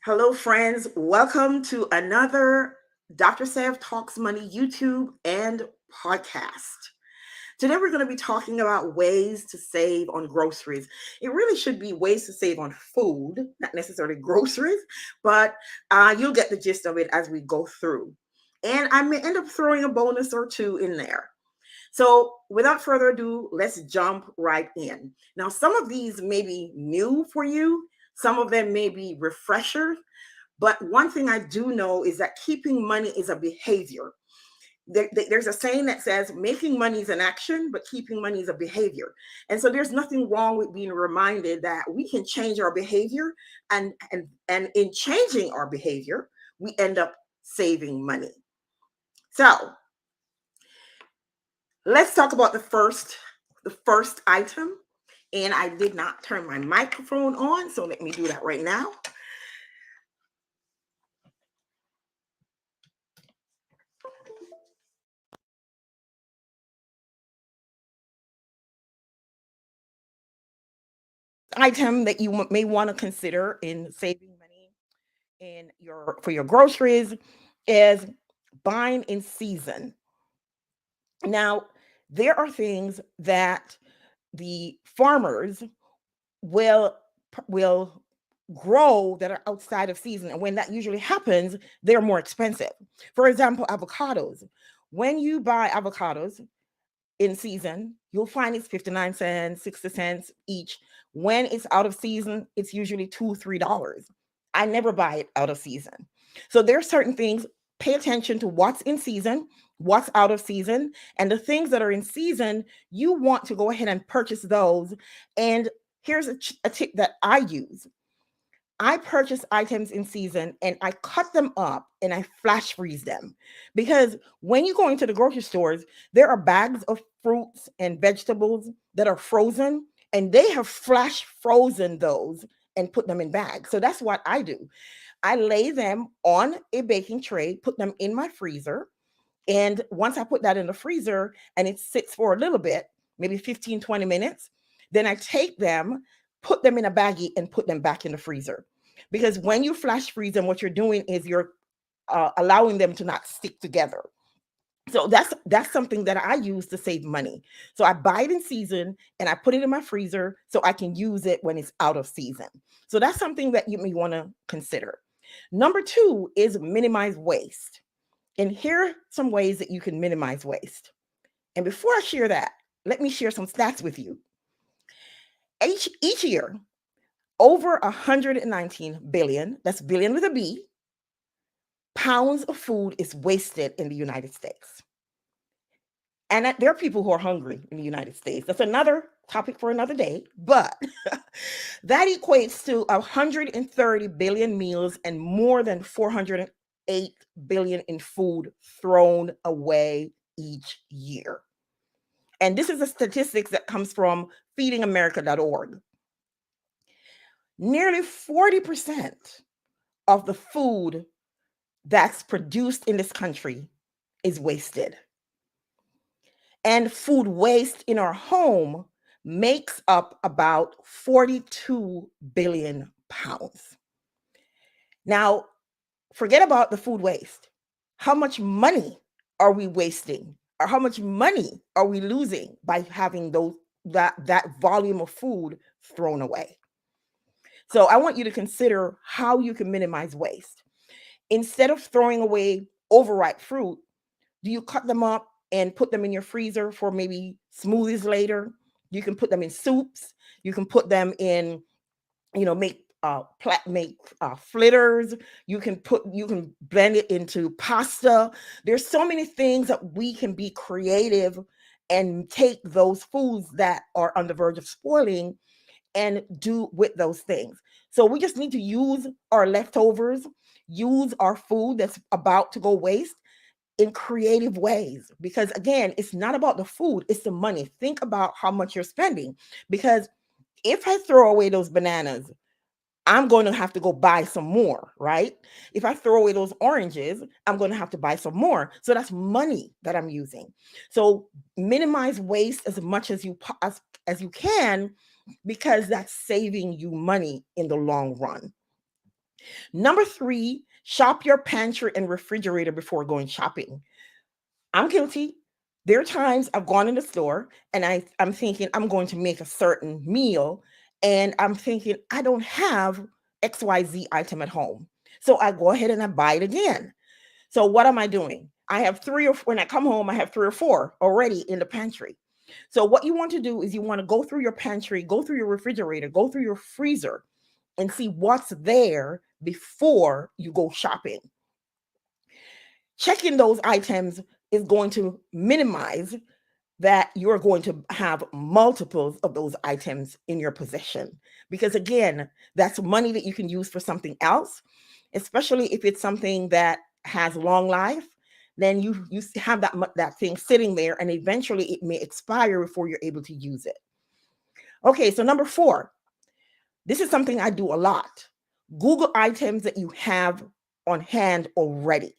Hello, friends. Welcome to another Dr. Sav Talks Money YouTube and podcast. Today, we're going to be talking about ways to save on groceries. It really should be ways to save on food, not necessarily groceries, but you'll get the gist of it as we go through. And I may end up throwing a bonus or two in there. So, without further ado, let's jump right in. Now, some of these may be new for you, some of them may be refreshers, but one thing I do know is that keeping money is a behavior. There's a saying that says making money is an action, but keeping money is a behavior. And so there's nothing wrong with being reminded that we can change our behavior, and in changing our behavior, we end up saving money. So let's talk about the first item. And I did not turn my microphone on, so let me do that right now. Item that you may want to consider in saving money in your for your groceries is buying in season. Now, there are things that the farmers will will grow that are outside of season, and when that usually happens, they're more expensive. For example, avocados. When you buy avocados in season, you'll find it's 59 cents, 60 cents each. When it's out of season, it's usually $2, $3. I never buy it out of season. So there are certain things, pay attention to what's in season, what's out of season, and the things that are in season, you want to go ahead and purchase those. And here's a tip that I use. I purchase items in season and I cut them up and I flash freeze them, because when you go into the grocery stores, there are bags of fruits and vegetables that are frozen, and they have flash frozen those and put them in bags. So that's what I do. I lay them on a baking tray, put them in my freezer. And once I put that in the freezer and it sits for a little bit, maybe 15, 20 minutes, then I take them, put them in a baggie, and put them back in the freezer. Because when you flash freeze them, what you're doing is you're allowing them to not stick together. So that's something that I use to save money. So I buy it in season and I put it in my freezer so I can use it when it's out of season. So that's something that you may want to consider. Number two is minimize waste. And here are some ways that you can minimize waste. And before I share that, let me share some stats with you. Each year, over 119 billion, that's billion with a B, pounds of food is wasted in the United States. And there are people who are hungry in the United States. That's another topic for another day. But that equates to 130 billion meals and more than 408 billion in food thrown away each year. And this is a statistics that comes from feedingamerica.org. Nearly 40% of the food that's produced in this country is wasted. And food waste in our home makes up about 42 billion pounds. Now, forget about the food waste. How much money are we wasting? Or how much money are we losing by having that volume of food thrown away? So I want you to consider how you can minimize waste. Instead of throwing away overripe fruit, do you cut them up and put them in your freezer for maybe smoothies later? You can put them in soups. You can put them in, make fritters. You can blend it into pasta. There's so many things that we can be creative and take those foods that are on the verge of spoiling and do with those things. So we just need to use our leftovers, use our food that's about to go waste in creative ways. Because again, it's not about the food, it's the money. Think about how much you're spending. Because if I throw away those bananas, I'm going to have to go buy some more, right? If I throw away those oranges, I'm going to have to buy some more. So that's money that I'm using. So minimize waste as much as you can, because that's saving you money in the long run. Number three, shop your pantry and refrigerator before going shopping. I'm guilty. There are times I've gone in the store and I'm thinking I'm going to make a certain meal, and I'm thinking I don't have XYZ item at home. So I go ahead and I buy it again. So what am I doing? I have when I come home, I have three or four already in the pantry. So what you want to do is you want to go through your pantry, go through your refrigerator, go through your freezer, and see what's there before you go shopping. Checking those items is going to minimize that you're going to have multiples of those items in your possession. Because again, that's money that you can use for something else, especially if it's something that has long life. Then you have that thing sitting there, and eventually it may expire before you're able to use it. Okay, so number four, this is something I do a lot. Google items that you have on hand already.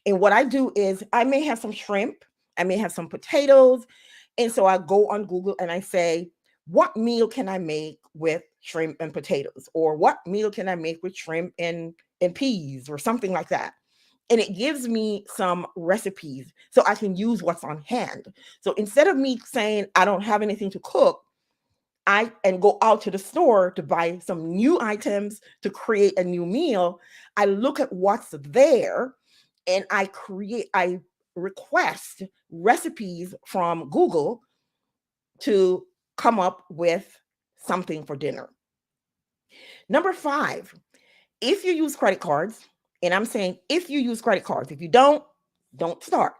And what I do is I may have some shrimp, I may have some potatoes. And so I go on Google and I say, what meal can I make with shrimp and potatoes? Or what meal can I make with shrimp and peas or something like that? And it gives me some recipes so I can use what's on hand. So instead of me saying I don't have anything to cook, I and go out to the store to buy some new items to create a new meal, I look at what's there and I request recipes from Google to come up with something for dinner. Number five, if you use credit cards, and I'm saying if you use credit cards, if you don't start.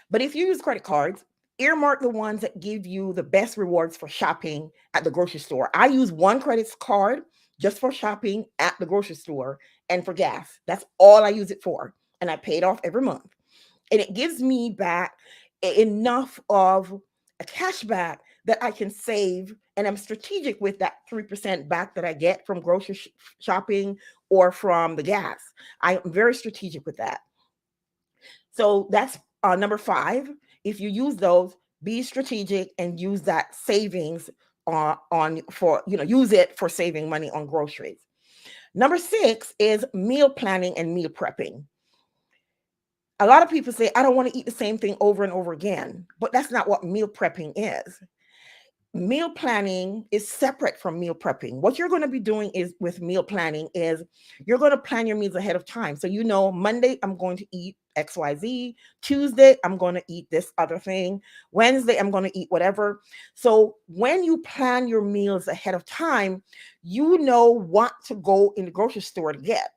But if you use credit cards, earmark the ones that give you the best rewards for shopping at the grocery store. I use one credit card just for shopping at the grocery store and for gas. That's all I use it for. And I pay it off every month. And it gives me back enough of a cash back that I can save. And I'm strategic with that 3% back that I get from grocery shopping or from the gas. I am very strategic with that. So that's number five. If you use those, be strategic and use that savings on for, use it for saving money on groceries. Number six is meal planning and meal prepping. A lot of people say, I don't want to eat the same thing over and over again, but that's not what meal prepping is. Meal planning is separate from meal prepping. What you're going to be doing is with meal planning is you're going to plan your meals ahead of time. So Monday I'm going to eat XYZ, Tuesday I'm going to eat this other thing, Wednesday I'm going to eat whatever. So when you plan your meals ahead of time, you know what to go in the grocery store to get,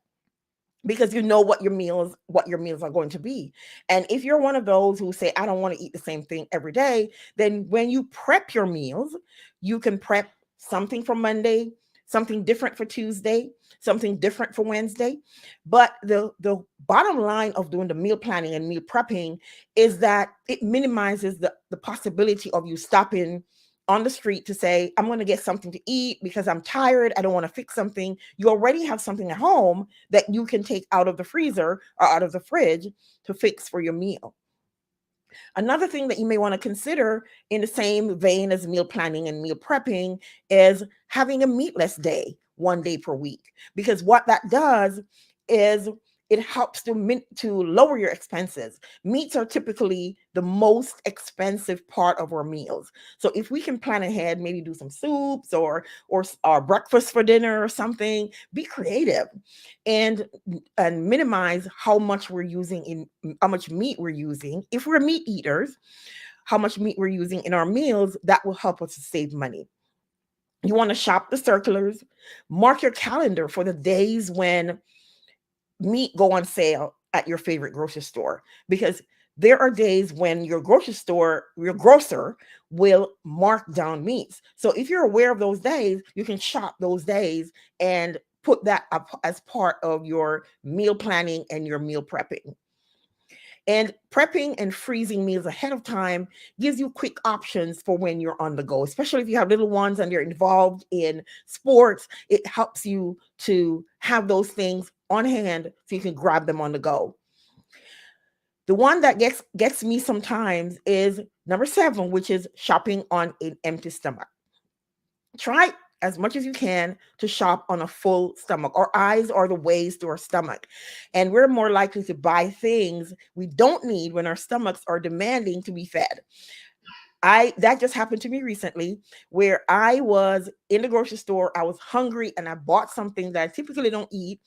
because you know what your meals are going to be. And if you're one of those who say I don't want to eat the same thing every day, then when you prep your meals, you can prep something for Monday, something different for Tuesday, something different for Wednesday. But the bottom line of doing the meal planning and meal prepping is that it minimizes the possibility of you stopping on the street to say, I'm going to get something to eat because I'm tired. I don't want to fix something. You already have something at home that you can take out of the freezer or out of the fridge to fix for your meal. Another thing that you may want to consider in the same vein as meal planning and meal prepping is having a meatless day, one day per week, because what that does is it helps to lower your expenses. Meats are typically the most expensive part of our meals. So if we can plan ahead, maybe do some soups or breakfast for dinner or something, be creative and minimize how much how much meat we're using. If we're meat eaters, how much meat we're using in our meals, that will help us to save money. You want to shop the circulars, mark your calendar for the days when meat go on sale at your favorite grocery store, because there are days when your grocer will mark down meats. So if you're aware of those days, you can shop those days and put that up as part of your meal planning and your meal prepping. And prepping and freezing meals ahead of time gives you quick options for when you're on the go, especially if you have little ones and they're involved in sports. It helps you to have those things on hand so you can grab them on the go. The one that gets me sometimes is number seven, which is shopping on an empty stomach. Try as much as you can to shop on a full stomach. Our eyes are the ways to our stomach. And we're more likely to buy things we don't need when our stomachs are demanding to be fed. I That just happened to me recently where I was in the grocery store, I was hungry and I bought something that I typically don't eat.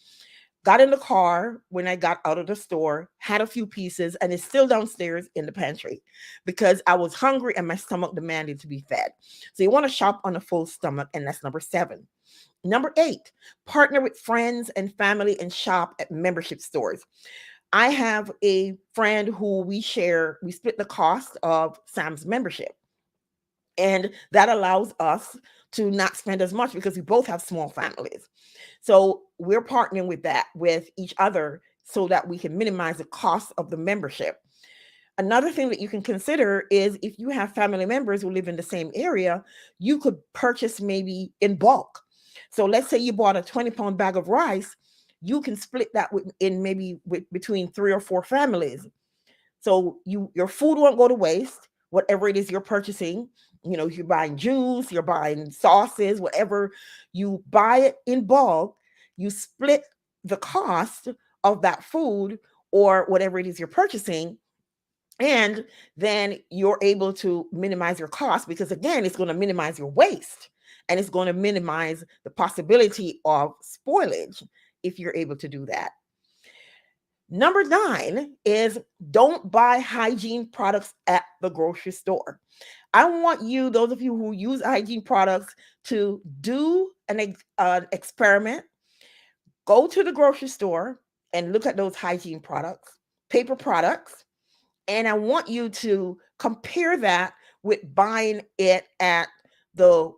Got in the car when I got out of the store, had a few pieces, and it's still downstairs in the pantry because I was hungry and my stomach demanded to be fed. So you want to shop on a full stomach, and that's number 7. Number 8, partner with friends and family and shop at membership stores. I have a friend who we split the cost of Sam's membership. And that allows us to not spend as much because we both have small families. So we're partnering with that with each other so that we can minimize the cost of the membership. Another thing that you can consider is if you have family members who live in the same area, you could purchase maybe in bulk. So let's say you bought a 20-pound bag of rice, you can split that in maybe between 3 or 4 families. So your food won't go to waste, whatever it is you're purchasing. If you're buying juice, you're buying sauces, whatever, you buy it in bulk, you split the cost of that food or whatever it is you're purchasing, and then you're able to minimize your cost because again, it's going to minimize your waste and it's going to minimize the possibility of spoilage if you're able to do that. Number 9 is don't buy hygiene products at the grocery store. I want you, those of you who use hygiene products, to do an experiment. Go to the grocery store and look at those hygiene products, paper products, and I want you to compare that with buying it at the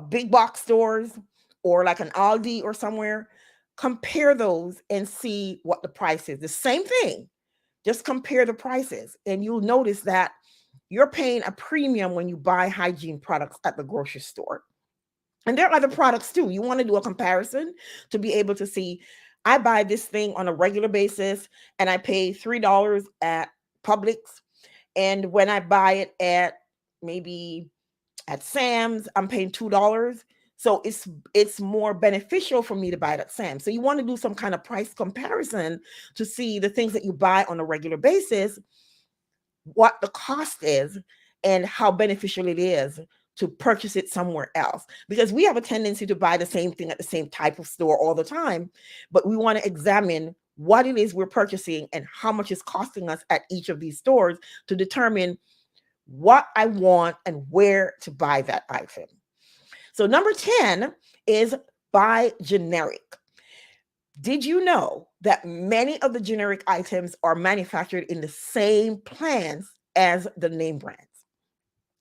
big box stores or like an Aldi or somewhere. Compare those and see what the price is. The same thing, just compare the prices, and you'll notice that you're paying a premium when you buy hygiene products at the grocery store. And there are other products too. You want to do a comparison to be able to see, I buy this thing on a regular basis and I pay $3 at Publix. And when I buy it at maybe at Sam's, I'm paying $2. So it's more beneficial for me to buy it at Sam's. So you want to do some kind of price comparison to see the things that you buy on a regular basis, what the cost is and how beneficial it is to purchase it somewhere else. Because we have a tendency to buy the same thing at the same type of store all the time, but we want to examine what it is we're purchasing and how much it's costing us at each of these stores to determine what I want and where to buy that item. So number 10 is buy generic. Did you know that many of the generic items are manufactured in the same plants as the name brands?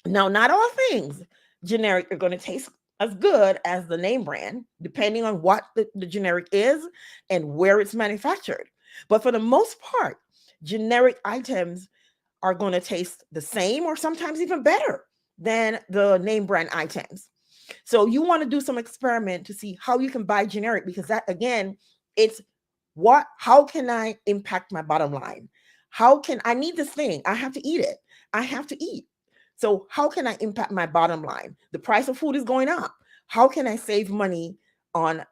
Now, not all things generic are going to taste as good as the name brand, depending on what the generic is and where it's manufactured. But for the most part, generic items are going to taste the same or sometimes even better than the name brand items. So you want to do some experiment to see how you can buy generic, because that again, it's how can I impact my bottom line? How can I need this thing? I have to eat it. I have to eat. So how can I impact my bottom line? The price of food is going up. How can I save money on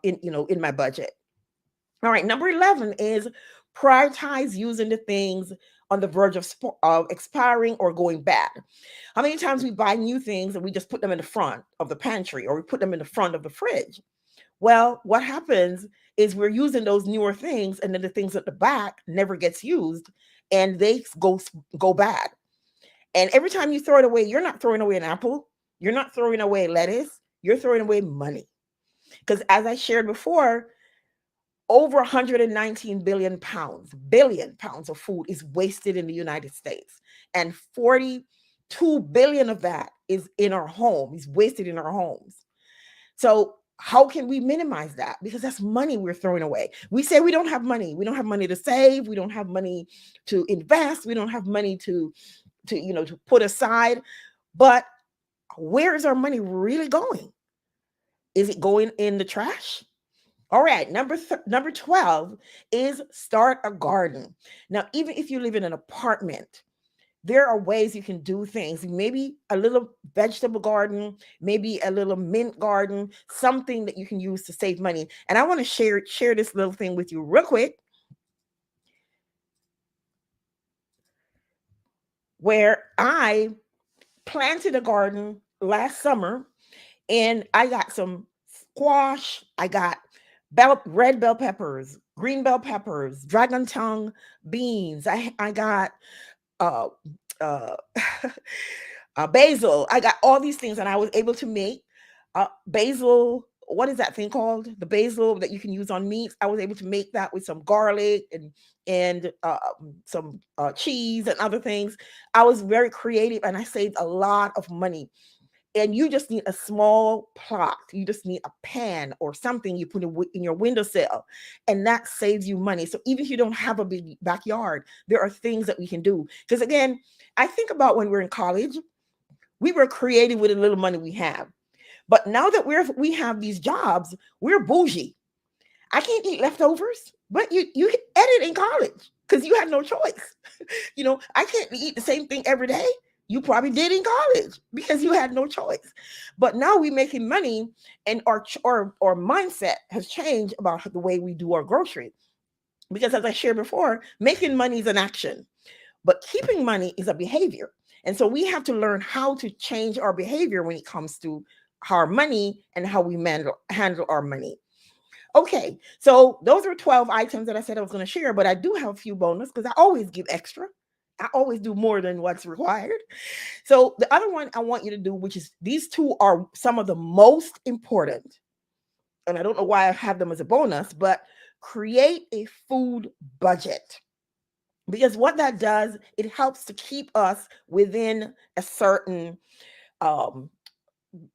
in my budget? All right, number 11 is prioritize using the things on the verge of expiring or going bad. How many times we buy new things and we just put them in the front of the pantry or we put them in the front of the fridge? Well, what happens is we're using those newer things and then the things at the back never gets used and they go bad. And every time you throw it away, you're not throwing away an apple, you're not throwing away lettuce, you're throwing away money. Because as I shared before, over 119 billion pounds of food is wasted in the United States. And 42 billion of that is in our home, is wasted in our homes. So how can we minimize that? Because that's money we're throwing away. We say we don't have money. We don't have money to save. We don't have money to invest. We don't have money to put aside. But where is our money really going? Is it going in the trash? All right, number 12 is start a garden. Now, even if you live in an apartment, there are ways you can do things. Maybe a little vegetable garden, maybe a little mint garden, something that you can use to save money. And I want to share this little thing with you real quick, where I planted a garden last summer, and I got some squash, I got red bell peppers, green bell peppers, dragon tongue beans. I got uh, uh, basil. I got all these things, and I was able to make basil. What is that thing called? The basil that you can use on meats. I was able to make that with some garlic and some cheese and other things. I was very creative, and I saved a lot of money. And you just need a small plot. You just need a pan or something you put in your windowsill, and that saves you money. So even if you don't have a big backyard, there are things that we can do. Because again, I think about when we're in college, we were creative with the little money we have. But now that we have these jobs, we're bougie. I can't eat leftovers, but you can edit in college because you had no choice. I can't eat the same thing every day. You probably did in college because you had no choice. But now we're making money, and our mindset has changed about the way we do our groceries. Because as I shared before, making money is an action, but keeping money is a behavior. And so we have to learn how to change our behavior when it comes to our money and how we handle our money. Okay, so those are 12 items that I said I was going to share, but I do have a few bonus because I always give extra. I always do more than what's required. So the other one I want you to do, which is these two are some of the most important, and I don't know why I have them as a bonus, but create a food budget. Because what that does, it helps to keep us within a certain um,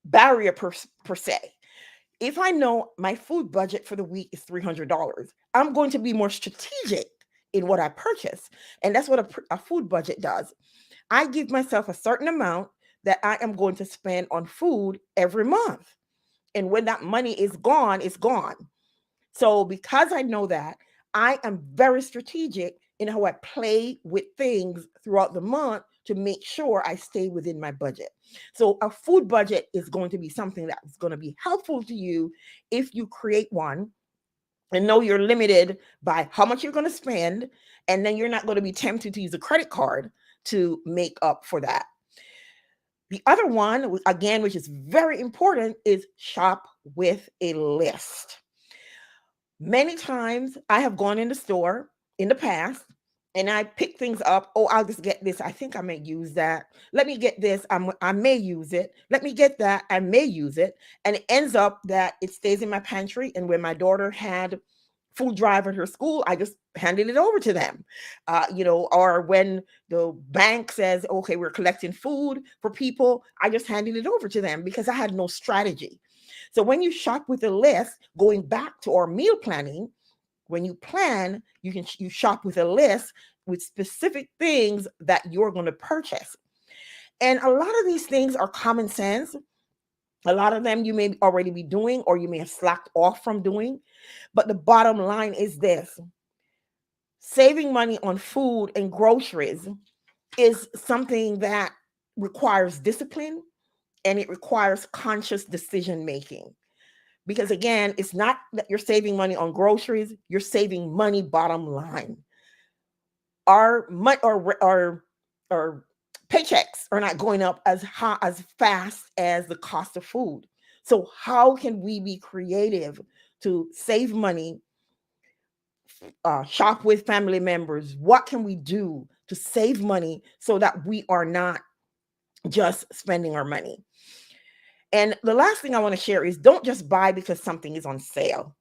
barrier per se. If I know my food budget for the week is $300, I'm going to be more strategic in what I purchase. And that's what a food budget does. I give myself a certain amount that I am going to spend on food every month. And when that money is gone, it's gone. So because I know that, I am very strategic in how I play with things throughout the month to make sure I stay within my budget. So a food budget is going to be something that's going to be helpful to you if you create one and know you're limited by how much you're going to spend, and then you're not going to be tempted to use a credit card to make up for that. The other one, again, which is very important, is shop with a list. Many times I have gone in the store in the past and I pick things up. Oh, I'll just get this. I think I may use that. Let me get this. I may use it. Let me get that. I may use it. And it ends up that it stays in my pantry. And when my daughter had food drive at her school, I just handed it over to them. Or when the bank says, okay, we're collecting food for people, I just handed it over to them because I had no strategy. So when you shop with a list, going back to our meal planning, when you plan, you shop with a list with specific things that you're going to purchase. And a lot of these things are common sense. A lot of them you may already be doing or you may have slacked off from doing. But the bottom line is this: saving money on food and groceries is something that requires discipline, and it requires conscious decision making. Because again, it's not that you're saving money on groceries, you're saving money bottom line. Our paychecks are not going up as high as fast as the cost of food. So how can we be creative to save money, shop with family members? What can we do to save money so that we are not just spending our money? And the last thing I want to share is don't just buy because something is on sale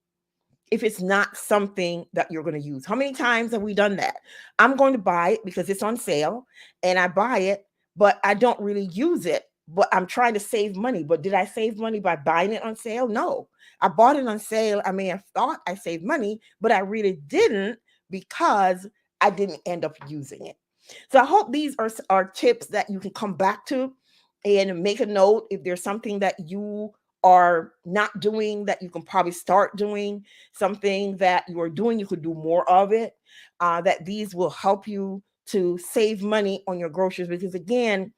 if it's not something that you're going to use. How many times have we done that? I'm going to buy it because it's on sale, and I buy it, but I don't really use it. But I'm trying to save money. But did I save money by buying it on sale? No. I bought it on sale. I may have thought I saved money, but I really didn't because I didn't end up using it. So I hope these are tips that you can come back to and make a note. If there's something that you are not doing that you can probably start doing, something that you are doing, you could do more of it, that these will help you to save money on your groceries, because again,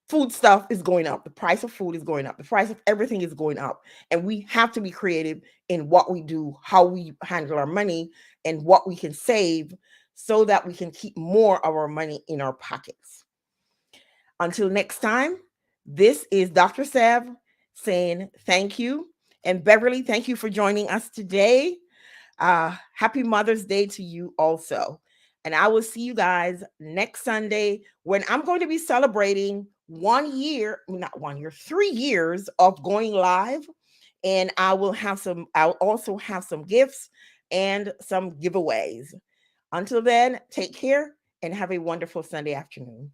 food stuff is going up. The price of food is going up. The price of everything is going up. And we have to be creative in what we do, how we handle our money, and what we can save so that we can keep more of our money in our pockets. Until next time, this is Dr. Sev saying thank you. And Beverly, thank you for joining us today. Happy Mother's Day to you also. And I will see you guys next Sunday when I'm going to be celebrating 1 year, not 1 year, 3 years of going live. And I'll also have some gifts and some giveaways. Until then, take care and have a wonderful Sunday afternoon.